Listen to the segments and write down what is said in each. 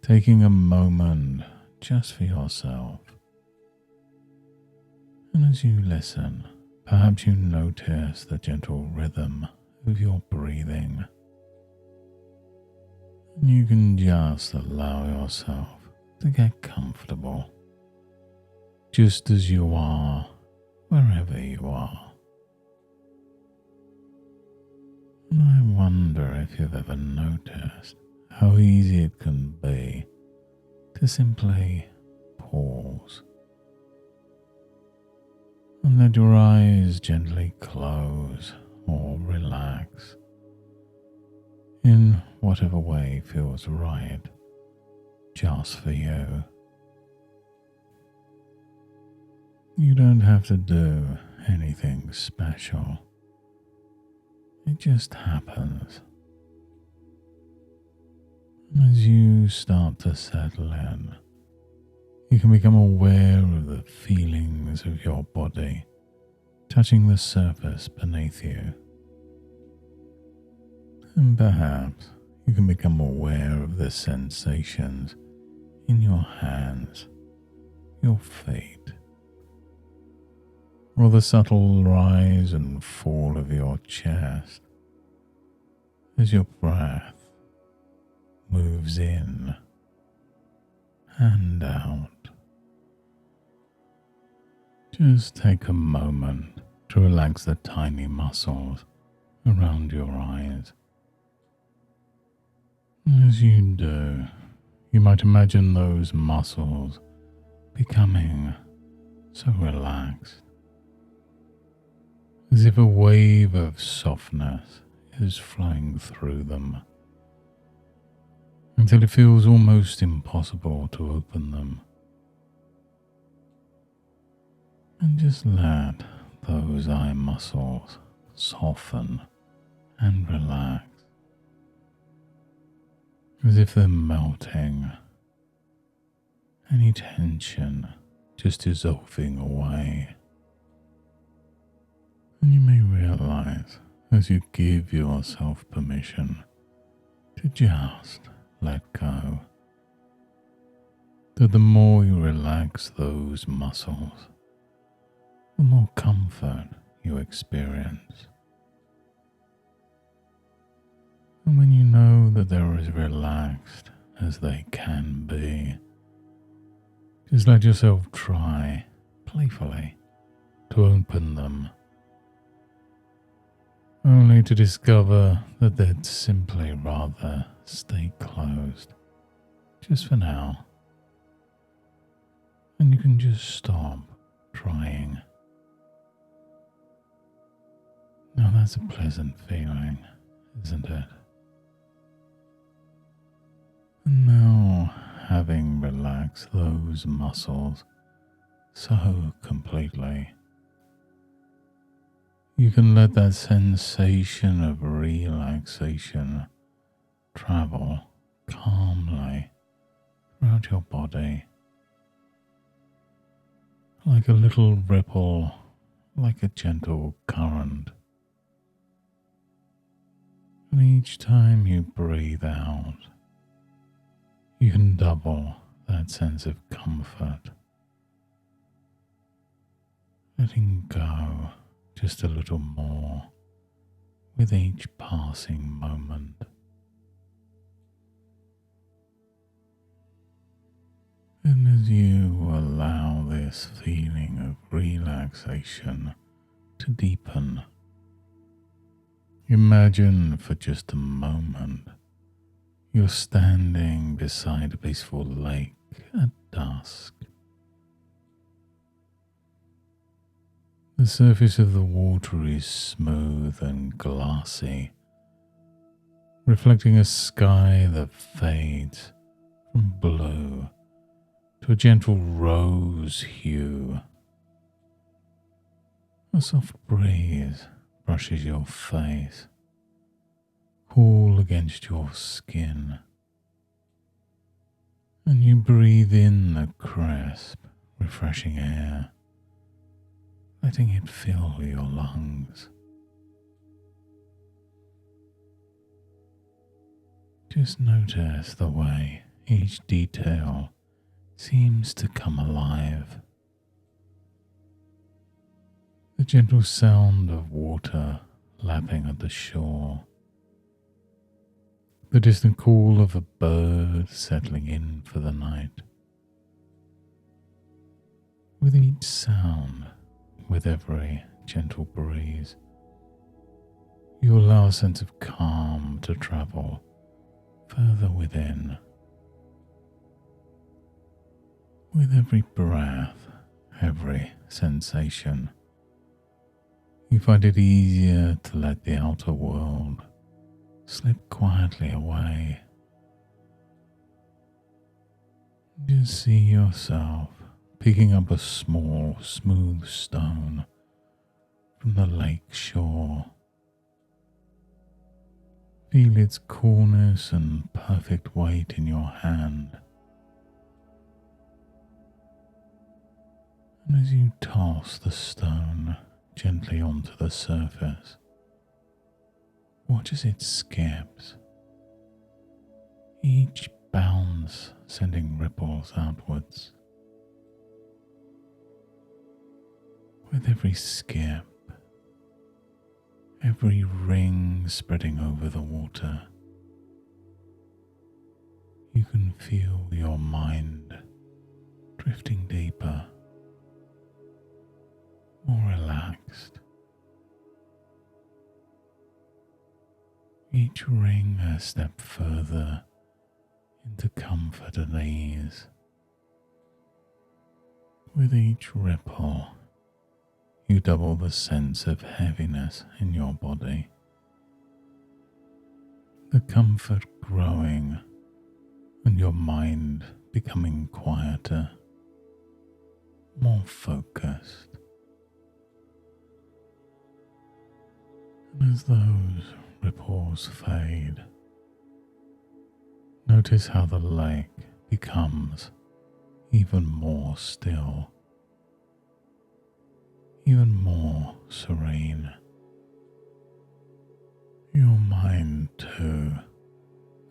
taking a moment just for yourself. And as you listen, perhaps you notice the gentle rhythm of your breathing. And you can just allow yourself to get comfortable, just as you are, wherever you are. And I wonder if you've ever noticed how easy it can be to simply pause and let your eyes gently close or relax in whatever way feels right just for you. You don't have to do anything special. It just happens. And as you start to settle in, you can become aware of the feelings of your body touching the surface beneath you. And perhaps you can become aware of the sensations in your hands, your feet, or the subtle rise and fall of your chest as your breath moves in and out. Just take a moment to relax the tiny muscles around your eyes. As you do, you might imagine those muscles becoming so relaxed, as if a wave of softness is flowing through them, until it feels almost impossible to open them. And just let those eye muscles soften and relax, as if they're melting, any tension just dissolving away. And you may realize, as you give yourself permission to just let go, that the more you relax those muscles, the more comfort you experience. And when you know that they're as relaxed as they can be, just let yourself try, playfully, to open them, only to discover that they'd simply rather stay closed, just for now. And you can just stop trying. Now that's a pleasant feeling, isn't it? And now, having relaxed those muscles so completely, you can let that sensation of relaxation travel calmly throughout your body, like a little ripple, like a gentle current. And each time you breathe out, you can double that sense of comfort, letting go just a little more with each passing moment. And as you allow this feeling of relaxation to deepen, imagine for just a moment you're standing beside a peaceful lake at dusk. The surface of the water is smooth and glassy, reflecting a sky that fades from blue to a gentle rose hue. A soft breeze brushes your face, cool against your skin, and you breathe in the crisp, refreshing air, letting it fill your lungs. Just notice the way each detail seems to come alive. The gentle sound of water lapping at the shore, the distant call of a bird settling in for the night. With each sound, with every gentle breeze, you allow a sense of calm to travel further within. With every breath, every sensation, you find it easier to let the outer world slip quietly away. Just see yourself picking up a small, smooth stone from the lake shore. Feel its coolness and perfect weight in your hand. And as you toss the stone gently onto the surface, watch as it skips, each bounce sending ripples outwards. With every skip, every ring spreading over the water, you can feel your mind drifting deeper, more relaxed. Each ring a step further into comfort and ease. With each ripple, you double the sense of heaviness in your body. The comfort growing and your mind becoming quieter, more focused. And as those ripples fade, notice how the lake becomes even more still, even more serene. Your mind too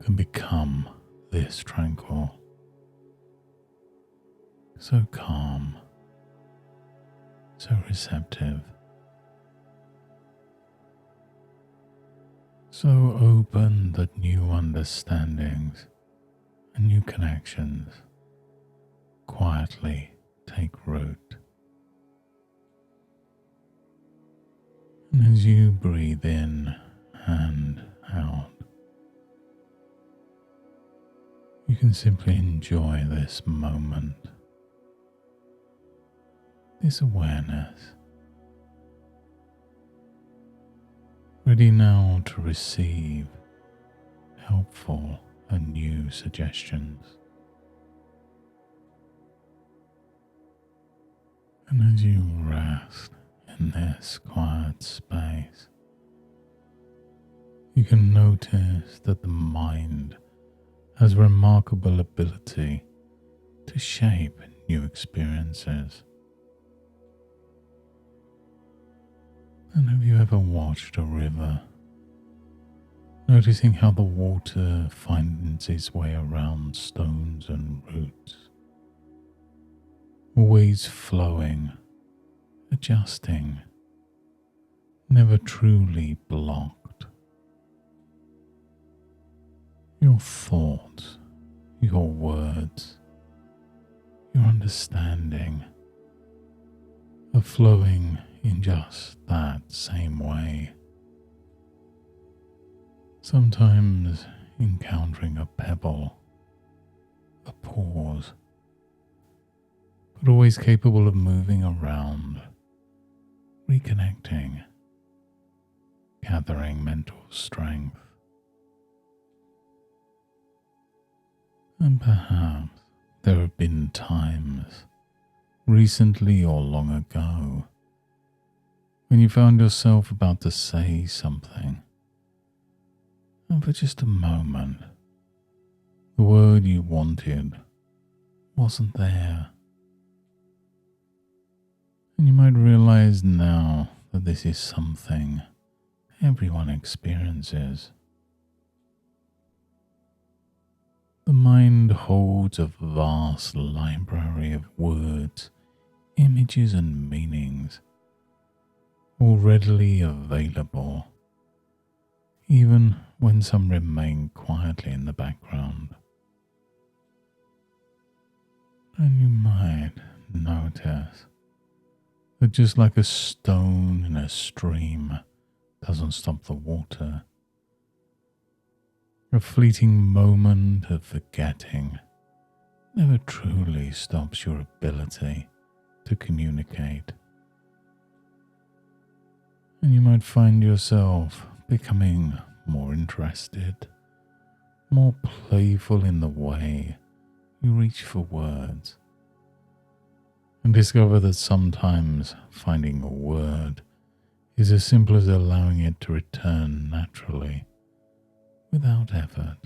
can become this tranquil, so calm, so receptive, so open that new understandings and new connections quietly take root. And as you breathe in and out, you can simply enjoy this moment, this awareness, ready now to receive helpful and new suggestions. And as you rest in this quiet space, you can notice that the mind has remarkable ability to shape new experiences. And have you ever watched a river, noticing how the water finds its way around stones and roots, always flowing, adjusting, never truly blocked? Your thoughts, your words, your understanding are flowing in just that same way. Sometimes encountering a pebble, a pause, but always capable of moving around, reconnecting, gathering mental strength. And perhaps there have been times, recently or long ago, when you found yourself about to say something, and for just a moment, the word you wanted wasn't there. And you might realize now that this is something everyone experiences. The mind holds a vast library of words, images, and meanings, all readily available, even when some remain quietly in the background. And you might notice that just like a stone in a stream doesn't stop the water, a fleeting moment of forgetting never truly stops your ability to communicate. And you might find yourself becoming more interested, more playful in the way you reach for words, and discover that sometimes finding a word is as simple as allowing it to return naturally without effort.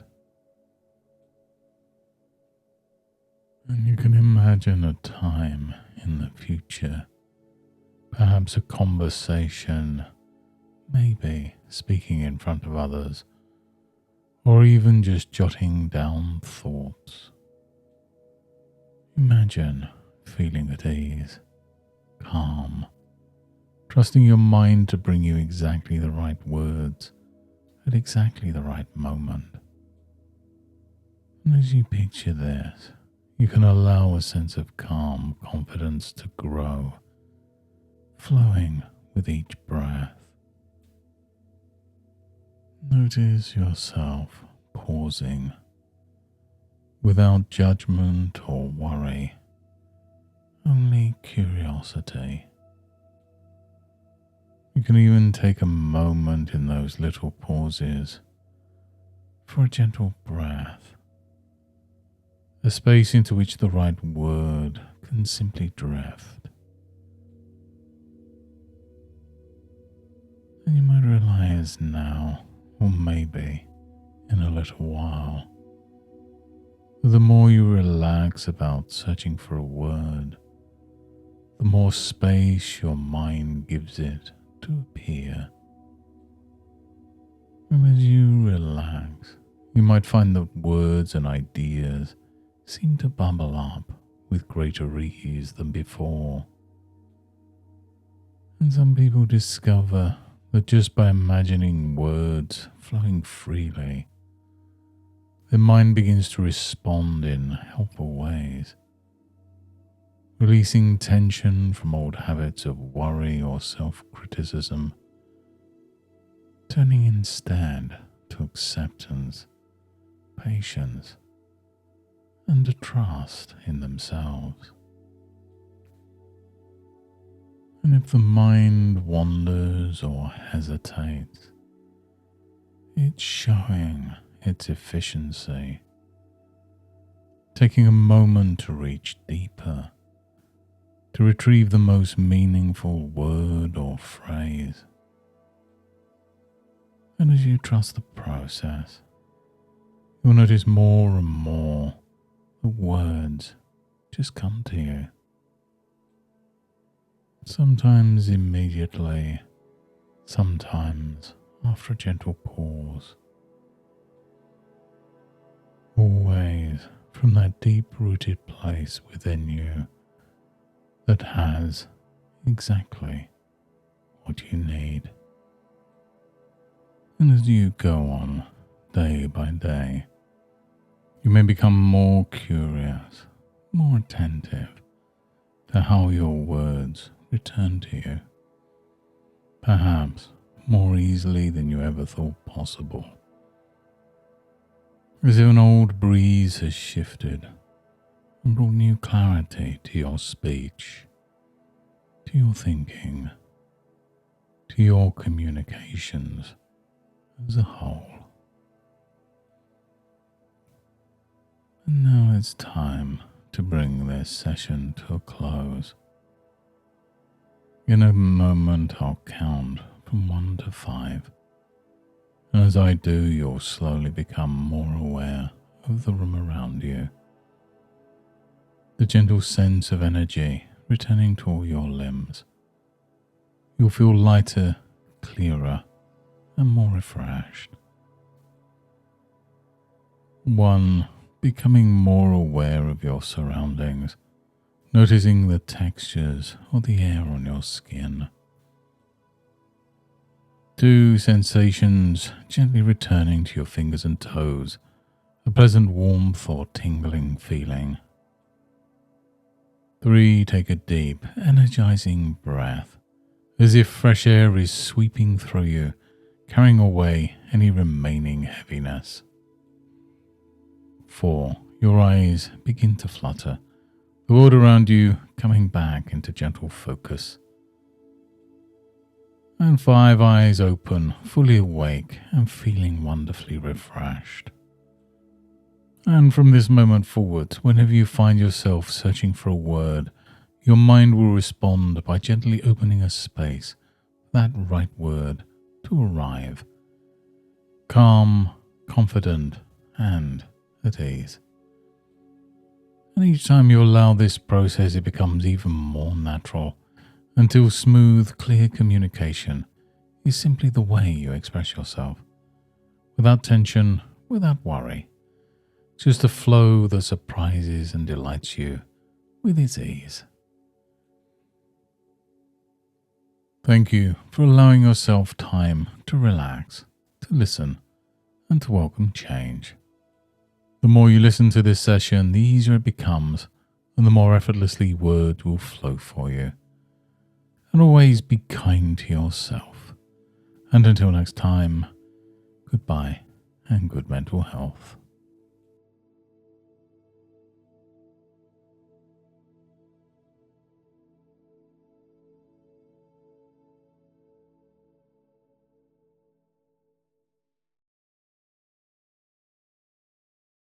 And you can imagine a time in the future, perhaps a conversation, maybe speaking in front of others, or even just jotting down thoughts. Imagine feeling at ease, calm, trusting your mind to bring you exactly the right words at exactly the right moment. And as you picture this, you can allow a sense of calm confidence to grow, flowing with each breath. Notice yourself pausing without judgment or worry, only curiosity. You can even take a moment in those little pauses for a gentle breath, a space into which the right word can simply drift. And you might realize now, or maybe in a little while, that the more you relax about searching for a word, the more space your mind gives it to appear. And as you relax, you might find that words and ideas seem to bubble up with greater ease than before. And some people discover that just by imagining words flowing freely, their mind begins to respond in helpful ways, releasing tension from old habits of worry or self-criticism, turning instead to acceptance, patience, and a trust in themselves. And if the mind wanders or hesitates, it's showing its efficiency, taking a moment to reach deeper, to retrieve the most meaningful word or phrase. And as you trust the process, you'll notice more and more the words just come to you. Sometimes immediately, sometimes after a gentle pause. Always from that deep-rooted place within you that has exactly what you need. And as you go on day by day, you may become more curious, more attentive to how your words return to you, perhaps more easily than you ever thought possible. As if an old breeze has shifted and brought new clarity to your speech, to your thinking, to your communications as a whole. And now it's time to bring this session to a close. In a moment, I'll count from 1 to 5. And as I do, you'll slowly become more aware of the room around you. The gentle sense of energy returning to all your limbs. You'll feel lighter, clearer, and more refreshed. 1. becoming more aware of your surroundings, noticing the textures or the air on your skin. 2. Sensations gently returning to your fingers and toes, a pleasant warmth or tingling feeling. 3. Take a deep, energizing breath, as if fresh air is sweeping through you, carrying away any remaining heaviness. 4. Your eyes begin to flutter, the world around you coming back into gentle focus. And 5. Eyes open, fully awake and feeling wonderfully refreshed. And from this moment forward, whenever you find yourself searching for a word, your mind will respond by gently opening a space for that right word to arrive. Calm, confident, and at ease. And each time you allow this process, it becomes even more natural, until smooth, clear communication is simply the way you express yourself. Without tension, without worry. Just a flow that surprises and delights you with its ease. Thank you for allowing yourself time to relax, to listen, and to welcome change. The more you listen to this session, the easier it becomes, and the more effortlessly words will flow for you. And always be kind to yourself. And until next time, goodbye and good mental health.